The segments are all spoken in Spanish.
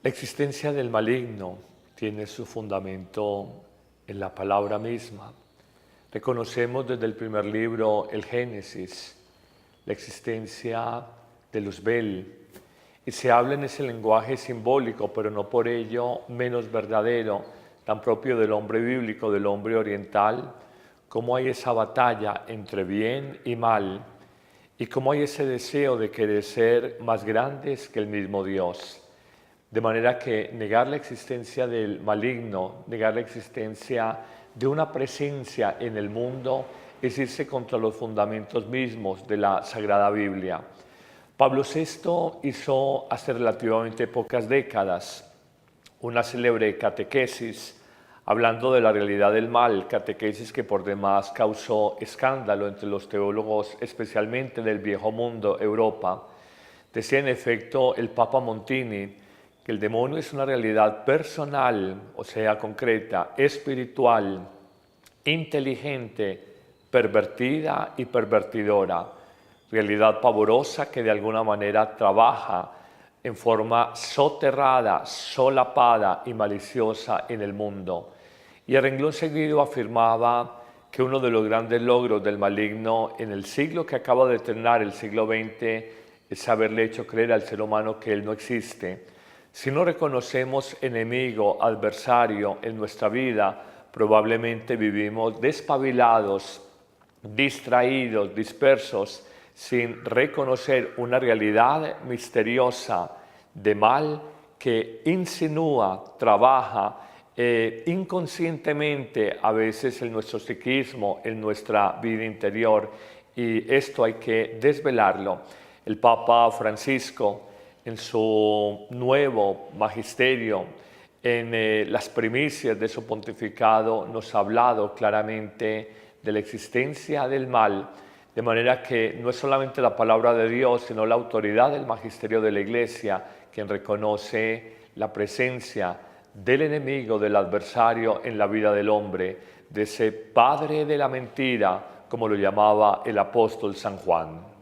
La existencia del maligno tiene su fundamento en la palabra misma. Reconocemos desde el primer libro, el Génesis, la existencia de Luzbel, y se habla en ese lenguaje simbólico, pero no por ello menos verdadero, tan propio del hombre bíblico, del hombre oriental, cómo hay esa batalla entre bien y mal, y cómo hay ese deseo de querer ser más grandes que el mismo Dios. De manera que negar la existencia del maligno, negar la existencia de una presencia en el mundo, es irse contra los fundamentos mismos de la Sagrada Biblia. Pablo VI hizo hace relativamente pocas décadas una célebre catequesis hablando de la realidad del mal, catequesis que por demás causó escándalo entre los teólogos, especialmente del viejo mundo, Europa. Decía en efecto el Papa Montini que el demonio es una realidad personal, o sea, concreta, espiritual, inteligente, pervertida y pervertidora, realidad pavorosa que de alguna manera trabaja en forma soterrada, solapada y maliciosa en el mundo. Y a renglón seguido afirmaba que uno de los grandes logros del maligno en el siglo que acaba de terminar, el siglo XX, es haberle hecho creer al ser humano que él no existe. Si no reconocemos enemigo, adversario en nuestra vida, probablemente vivimos despabilados, distraídos, dispersos, sin reconocer una realidad misteriosa de mal que insinúa, trabaja inconscientemente a veces en nuestro psiquismo, en nuestra vida interior, y esto hay que desvelarlo. El Papa Francisco, en su nuevo magisterio, en las primicias de su pontificado, nos ha hablado claramente de la existencia del mal, de manera que no es solamente la palabra de Dios, sino la autoridad del magisterio de la Iglesia quien reconoce la presencia del enemigo, del adversario en la vida del hombre, de ese padre de la mentira, como lo llamaba el apóstol San Juan.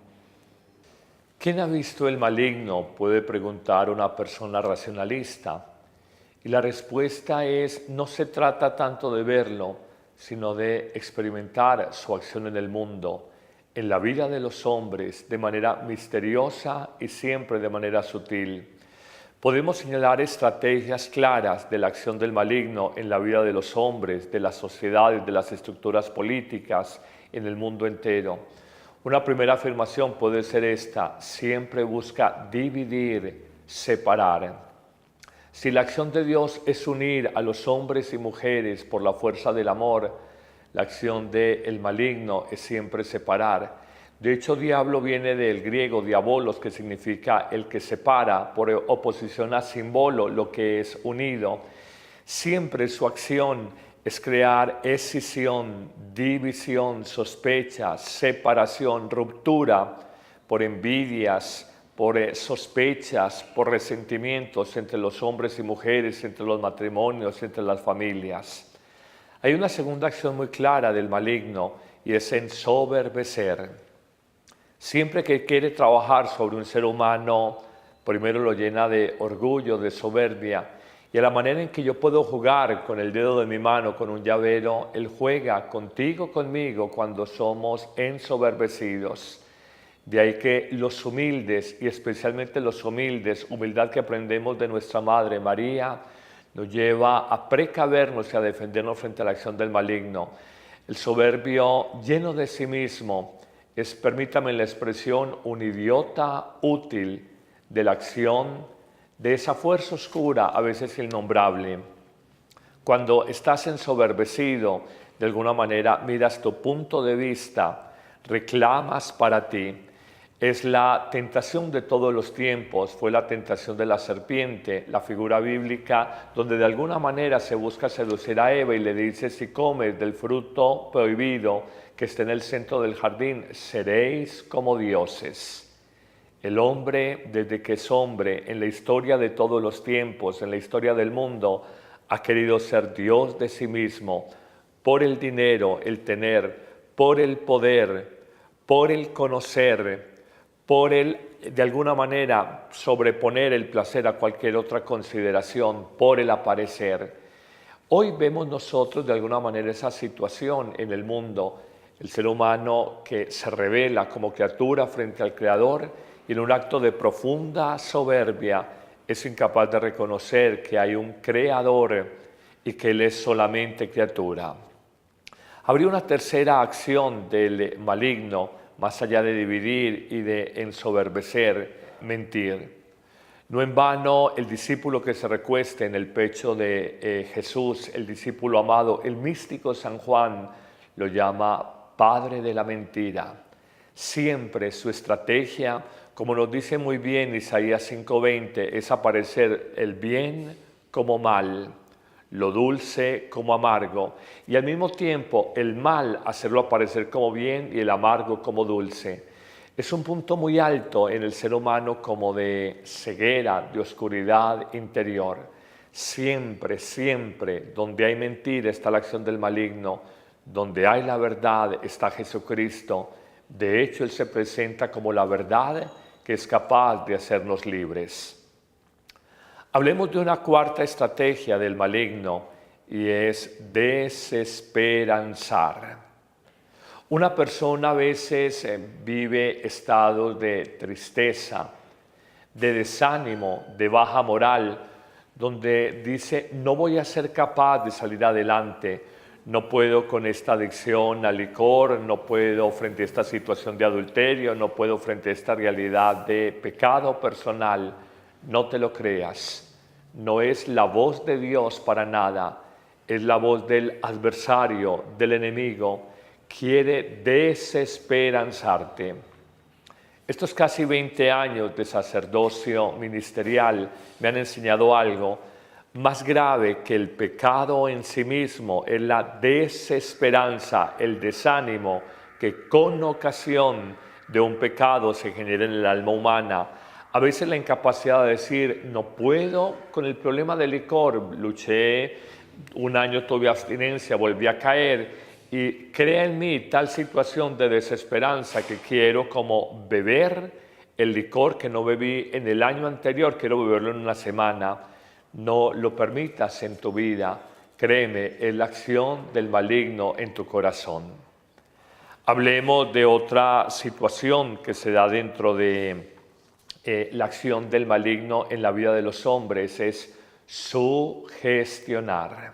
¿Quién ha visto el maligno?, puede preguntar una persona racionalista. Y la respuesta es, no se trata tanto de verlo, sino de experimentar su acción en el mundo, en la vida de los hombres, de manera misteriosa y siempre de manera sutil. Podemos señalar estrategias claras de la acción del maligno en la vida de los hombres, de las sociedades, de las estructuras políticas, en el mundo entero. Una primera afirmación puede ser esta: siempre busca dividir, separar. Si la acción de Dios es unir a los hombres y mujeres por la fuerza del amor, la acción del maligno es siempre separar. De hecho, diablo viene del griego diabolos, que significa el que separa, por oposición a símbolo, lo que es unido. Siempre su acción es crear escisión, división, sospecha, separación, ruptura por envidias, por sospechas, por resentimientos entre los hombres y mujeres, entre los matrimonios, entre las familias. Hay una segunda acción muy clara del maligno y es ensoberbecer. Siempre que quiere trabajar sobre un ser humano, primero lo llena de orgullo, de soberbia, y a la manera en que yo puedo jugar con el dedo de mi mano, con un llavero, Él juega contigo, conmigo, cuando somos ensoberbecidos. De ahí que los humildes, y especialmente los humildes, humildad que aprendemos de nuestra Madre María, nos lleva a precavernos y a defendernos frente a la acción del maligno. El soberbio, lleno de sí mismo, es, permítame la expresión, un idiota útil de la acción de esa fuerza oscura, a veces innombrable. Cuando estás ensoberbecido, de alguna manera miras tu punto de vista, reclamas para ti. Es la tentación de todos los tiempos, fue la tentación de la serpiente, la figura bíblica donde de alguna manera se busca seducir a Eva y le dice: si comes del fruto prohibido que está en el centro del jardín, seréis como dioses. El hombre, desde que es hombre, en la historia de todos los tiempos, en la historia del mundo, ha querido ser Dios de sí mismo, por el dinero, el tener, por el poder, por el conocer, por el de alguna manera sobreponer el placer a cualquier otra consideración por el aparecer. Hoy vemos nosotros de alguna manera esa situación en el mundo, el ser humano que se revela como criatura frente al Creador y en un acto de profunda soberbia es incapaz de reconocer que hay un Creador y que Él es solamente criatura. Habría una tercera acción del maligno, más allá de dividir y de ensoberbecer, mentir. No en vano el discípulo que se recueste en el pecho de Jesús, el discípulo amado, el místico San Juan, lo llama Padre de la mentira. Siempre su estrategia, como nos dice muy bien Isaías 5:20, es aparecer el bien como mal, lo dulce como amargo, y al mismo tiempo el mal hacerlo aparecer como bien y el amargo como dulce. Es un punto muy alto en el ser humano como de ceguera, de oscuridad interior. Siempre, siempre, donde hay mentira está la acción del maligno, donde hay la verdad está Jesucristo. De hecho, Él se presenta como la verdad que es capaz de hacernos libres. Hablemos de una cuarta estrategia del maligno y es desesperanzar. Una persona a veces vive estados de tristeza, de desánimo, de baja moral, donde dice, no voy a ser capaz de salir adelante, no puedo con esta adicción al licor, no puedo frente a esta situación de adulterio, no puedo frente a esta realidad de pecado personal. No te lo creas, no es la voz de Dios para nada, es la voz del adversario, del enemigo. Quiere desesperanzarte. Estos casi 20 años de sacerdocio ministerial me han enseñado algo más grave que el pecado en sí mismo, es la desesperanza, el desánimo que con ocasión de un pecado se genera en el alma humana. A veces la incapacidad de decir, no puedo con el problema del licor, luché, un año tuve abstinencia, volví a caer, y crea en mí tal situación de desesperanza que quiero como beber el licor que no bebí en el año anterior, quiero beberlo en una semana. No lo permitas en tu vida, créeme, es la acción del maligno en tu corazón. Hablemos de otra situación que se da dentro de la acción del maligno en la vida de los hombres, es sugestionar.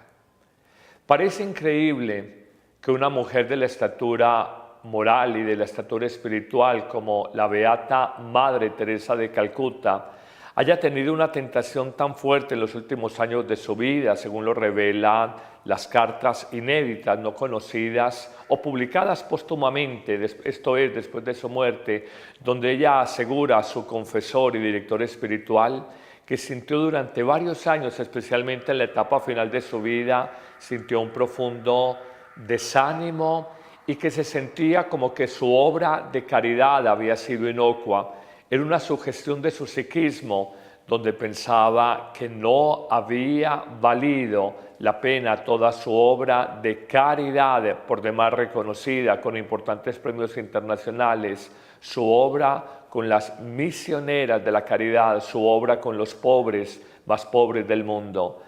Parece increíble que una mujer de la estatura moral y de la estatura espiritual como la beata Madre Teresa de Calcuta haya tenido una tentación tan fuerte en los últimos años de su vida, según lo revelan las cartas inéditas, no conocidas o publicadas póstumamente, esto es, después de su muerte, donde ella asegura a su confesor y director espiritual que sintió durante varios años, especialmente en la etapa final de su vida, sintió un profundo desánimo y que se sentía como que su obra de caridad había sido inocua. Era una sugestión de su psiquismo donde pensaba que no había valido la pena toda su obra de caridad, por demás reconocida con importantes premios internacionales, su obra con las misioneras de la caridad, su obra con los pobres, más pobres del mundo.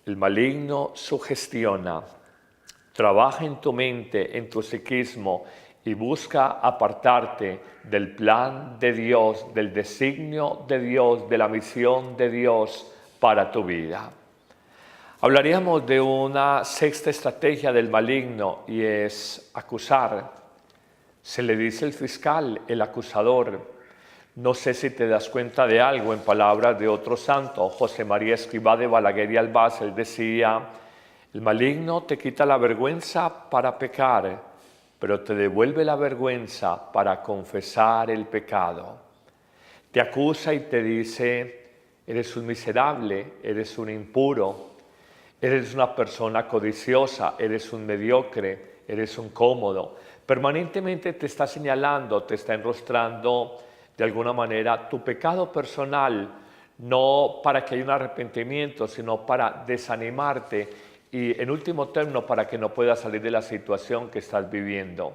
El maligno sugestiona. Trabaja en tu mente, en tu psiquismo y busca apartarte del plan de Dios, del designio de Dios, de la misión de Dios para tu vida. Hablaríamos de una sexta estrategia del maligno y es acusar. Se le dice el fiscal, el acusador. No sé si te das cuenta de algo en palabras de otro santo, José María Escrivá de Balaguer y Albás. Él decía, el maligno te quita la vergüenza para pecar, pero te devuelve la vergüenza para confesar el pecado. Te acusa y te dice, eres un miserable, eres un impuro, eres una persona codiciosa, eres un mediocre, eres un cómodo. Permanentemente te está señalando, te está enrostrando de alguna manera tu pecado personal, no para que haya un arrepentimiento, sino para desanimarte y en último término para que no puedas salir de la situación que estás viviendo.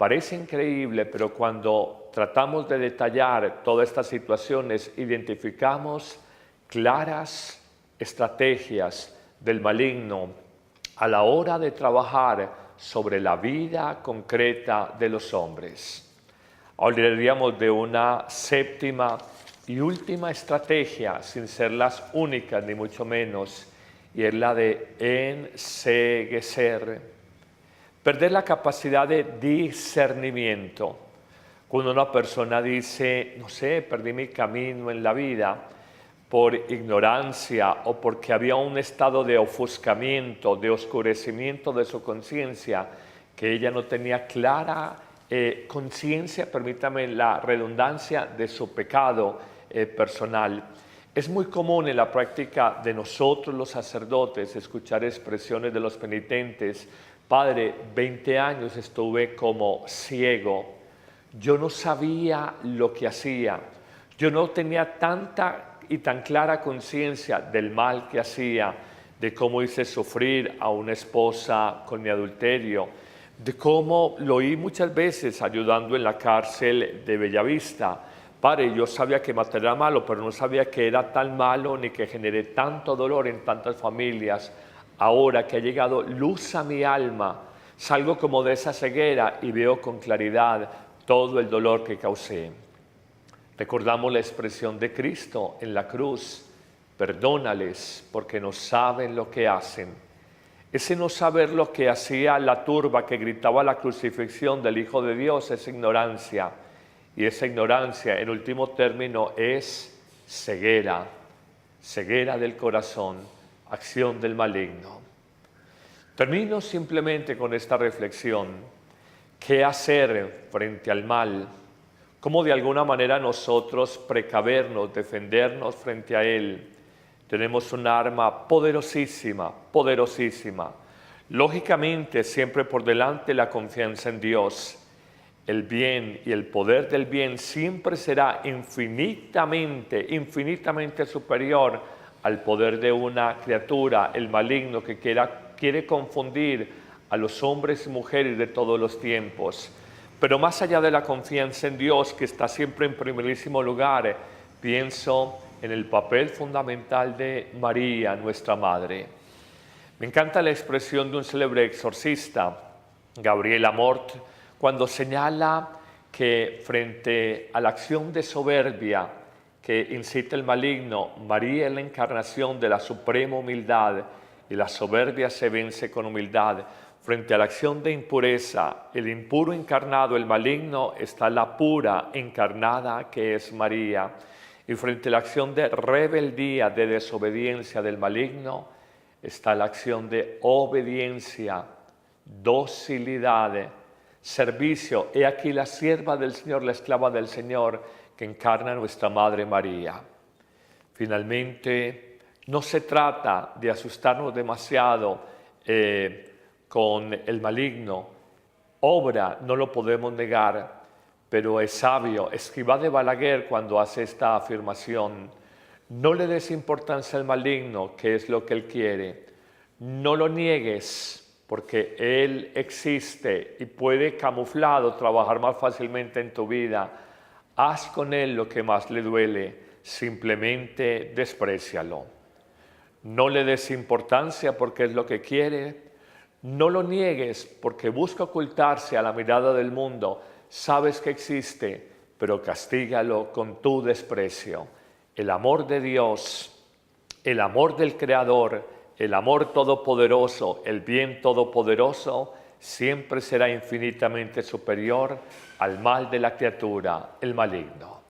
Parece increíble, pero cuando tratamos de detallar todas estas situaciones, identificamos claras estrategias del maligno a la hora de trabajar sobre la vida concreta de los hombres. Hablaríamos de una séptima y última estrategia, sin ser las únicas ni mucho menos, y es la de enceguecer. Perder la capacidad de discernimiento. Cuando una persona dice, no sé, perdí mi camino en la vida por ignorancia o porque había un estado de ofuscamiento, de oscurecimiento de su conciencia, que ella no tenía clara conciencia, permítame la redundancia, de su pecado personal. Es muy común en la práctica de nosotros los sacerdotes escuchar expresiones de los penitentes: Padre, 20 años estuve como ciego, yo no sabía lo que hacía, yo no tenía tanta y tan clara conciencia del mal que hacía, de cómo hice sufrir a una esposa con mi adulterio, de cómo lo oí muchas veces ayudando en la cárcel de Bellavista. Padre, yo sabía que matar era malo, pero no sabía que era tan malo ni que generé tanto dolor en tantas familias. Ahora que ha llegado luz a mi alma, salgo como de esa ceguera y veo con claridad todo el dolor que causé. Recordamos la expresión de Cristo en la cruz: perdónales porque no saben lo que hacen. Ese no saber lo que hacía la turba que gritaba la crucifixión del Hijo de Dios es ignorancia. Y esa ignorancia, en último término, es ceguera, ceguera del corazón, acción del maligno. Termino simplemente con esta reflexión: ¿qué hacer frente al mal? ¿Cómo de alguna manera nosotros precavernos, defendernos frente a él? Tenemos un arma poderosísima, poderosísima. Lógicamente, siempre por delante la confianza en Dios. El bien y el poder del bien siempre será infinitamente, infinitamente superior al poder de una criatura, el maligno, que quiere confundir a los hombres y mujeres de todos los tiempos. Pero más allá de la confianza en Dios, que está siempre en primerísimo lugar, pienso en el papel fundamental de María, nuestra Madre. Me encanta la expresión de un célebre exorcista, Gabriel Amort, cuando señala que frente a la acción de soberbia que incita el maligno, María es la encarnación de la suprema humildad, y la soberbia se vence con humildad. Frente a la acción de impureza, el impuro encarnado, el maligno, está la pura encarnada, que es María. Y frente a la acción de rebeldía, de desobediencia del maligno, está la acción de obediencia, docilidad, servicio. He aquí la sierva del Señor, la esclava del Señor, que encarna nuestra Madre María. Finalmente, no se trata de asustarnos demasiado con el maligno. Obra, no lo podemos negar, pero es sabio. Escrivá de Balaguer, cuando hace esta afirmación: no le des importancia al maligno, que es lo que él quiere. No lo niegues, porque él existe y puede camuflado trabajar más fácilmente en tu vida. Haz con él lo que más le duele, simplemente desprécialo. No le des importancia porque es lo que quiere. No lo niegues porque busca ocultarse a la mirada del mundo. Sabes que existe, pero castígalo con tu desprecio. El amor de Dios, el amor del Creador, el amor todopoderoso, el bien todopoderoso, siempre será infinitamente superior al mal de la criatura, el maligno.